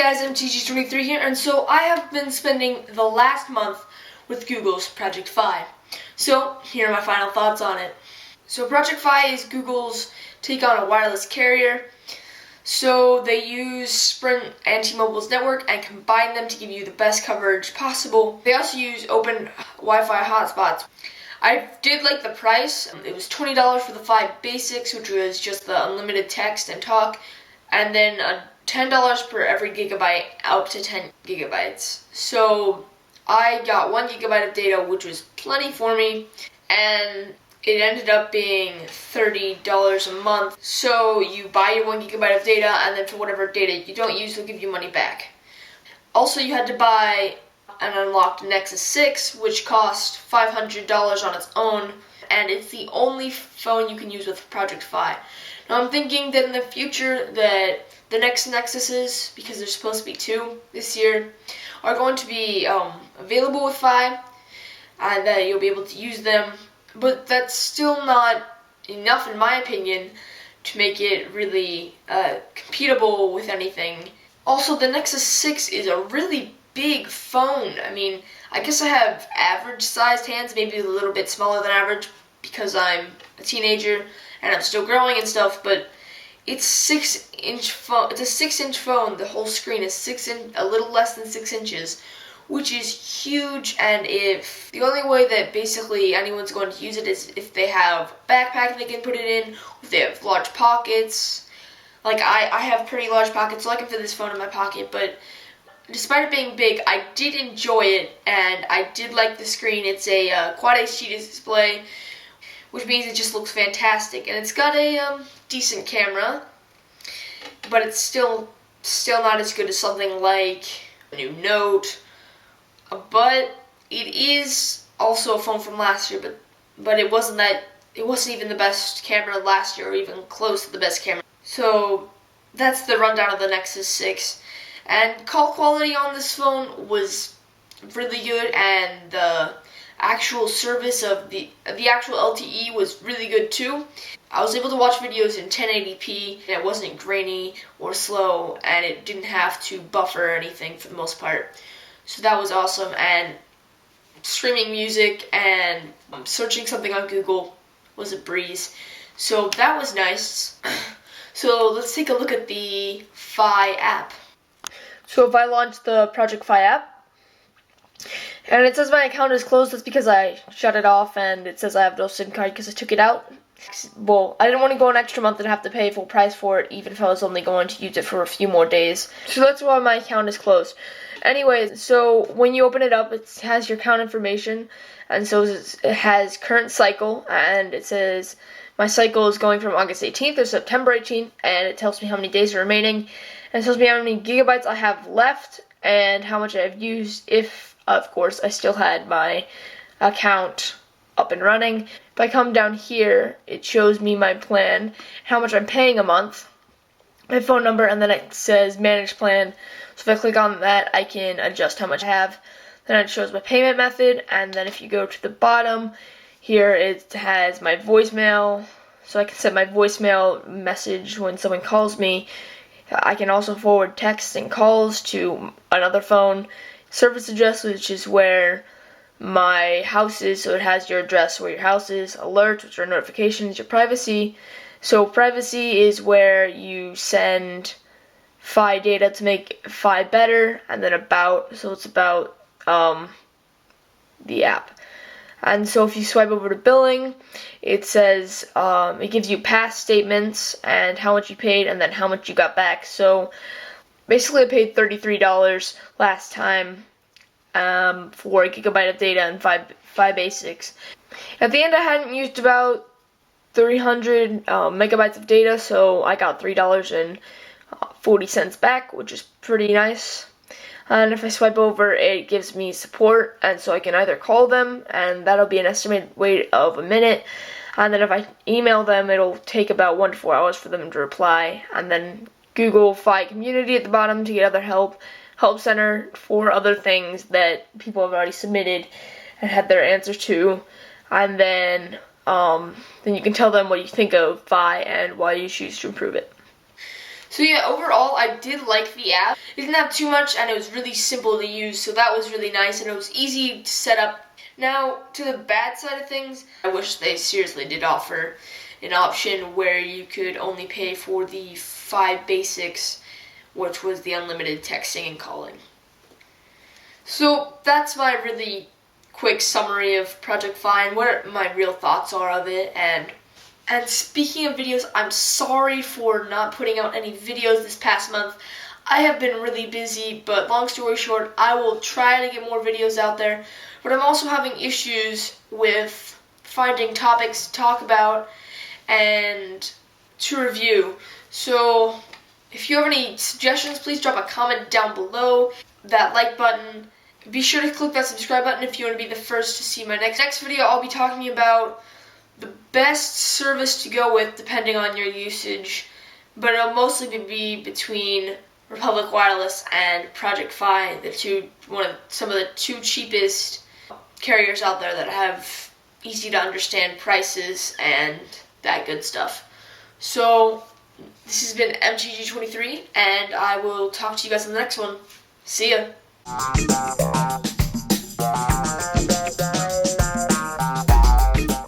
guys, MTG23 here, and so I have been spending the last month with Google's Project Fi. So here are my final thoughts on it. So Project Fi is Google's take on a wireless carrier. So they use Sprint and T-Mobile's network and combine them to give you the best coverage possible. They also use open Wi-Fi hotspots. I did like the price. It was $20 for the Fi Basics, which was just the unlimited text and talk, and then $10 per every gigabyte, up to 10 gigabytes. So I got 1 gigabyte of data, which was plenty for me, and it ended up being $30 a month. So you buy your 1 gigabyte of data, and then for whatever data you don't use, they'll give you money back. Also, you had to buy an unlocked Nexus 6, which cost $500 on its own, and it's the only phone you can use with Project Fi. Now I'm thinking that in the future that the next Nexuses, because there's supposed to be 2 this year, are going to be available with Fi, and that you'll be able to use them. But that's still not enough, in my opinion, to make it really compatible with anything. Also, the Nexus 6 is a really big phone. I mean, I guess I have average-sized hands, maybe a little bit smaller than average because I'm a teenager and I'm still growing and stuff, but it's 6-inch phone. It's a 6-inch phone. The whole screen is a little less than 6 inches, which is huge. And if the only way that basically anyone's going to use it is if they have a backpack they can put it in, if they have large pockets. Like I have pretty large pockets, so I can fit this phone in my pocket. But despite it being big, I did enjoy it, and I did like the screen. It's a Quad HD display, which means it just looks fantastic, and it's got a decent camera, but it's still not as good as something like a new Note. But it is also a phone from last year, but it wasn't even the best camera last year, or even close to the best camera. So that's the rundown of the Nexus 6. And call quality on this phone was really good, and the actual service of the actual LTE was really good too. I was able to watch videos in 1080p, and it wasn't grainy or slow, and it didn't have to buffer or anything for the most part. So that was awesome. And streaming music and searching something on Google was a breeze. So that was nice. So let's take a look at the Fi app. So if I launch the Project Fi app, and it says my account is closed, that's because I shut it off, and it says I have no SIM card because I took it out. Well, I didn't want to go an extra month and have to pay full price for it, even if I was only going to use it for a few more days. So that's why my account is closed. Anyways, so when you open it up, it has your account information, and so it has current cycle, and it says my cycle is going from August 18th to September 18th, and it tells me how many days are remaining, and it tells me how many gigabytes I have left, and how much I've used, if, of course, I still had my account up and running. If I come down here, it shows me my plan, how much I'm paying a month, my phone number, and then it says manage plan. So if I click on that, I can adjust how much I have. Then it shows my payment method, and then if you go to the bottom, here it has my voicemail, so I can set my voicemail message when someone calls me. I can also forward texts and calls to another phone. Service address, which is where my house is, so it has your address where your house is. Alerts, which are notifications. Your privacy. So privacy is where you send Fi data to make Fi better, and then about, so it's about the app. And so if you swipe over to billing, it says, it gives you past statements and how much you paid and then how much you got back. So basically I paid $33 last time for a gigabyte of data and Fi Basics. At the end I hadn't used about 300 megabytes of data, so I got $3.40 back, which is pretty nice. And if I swipe over, it gives me support, and so I can either call them, and that'll be an estimated wait of a minute, and then if I email them, it'll take about 1 to 4 hours for them to reply, and then Google Fi Community at the bottom to get other help center for other things that people have already submitted and had their answers to, and then you can tell them what you think of Fi and why you choose to improve it. So yeah, overall I did like the app. It didn't have too much and it was really simple to use, so that was really nice and it was easy to set up. Now, to the bad side of things, I wish they seriously did offer an option where you could only pay for the 5 basics, which was the unlimited texting and calling. So that's my really quick summary of Project Fi and what my real thoughts are of it. And speaking of videos, I'm sorry for not putting out any videos this past month. I have been really busy, but long story short, I will try to get more videos out there. But I'm also having issues with finding topics to talk about and to review. So if you have any suggestions, please drop a comment down below. That like button. Be sure to click that subscribe button if you want to be the first to see my next video. I'll be talking about the best service to go with depending on your usage, but it'll mostly be between Republic Wireless and Project Fi, some of the two cheapest carriers out there that have easy to understand prices and that good stuff. So this has been MTG23, and I will talk to you guys in the next one. See ya.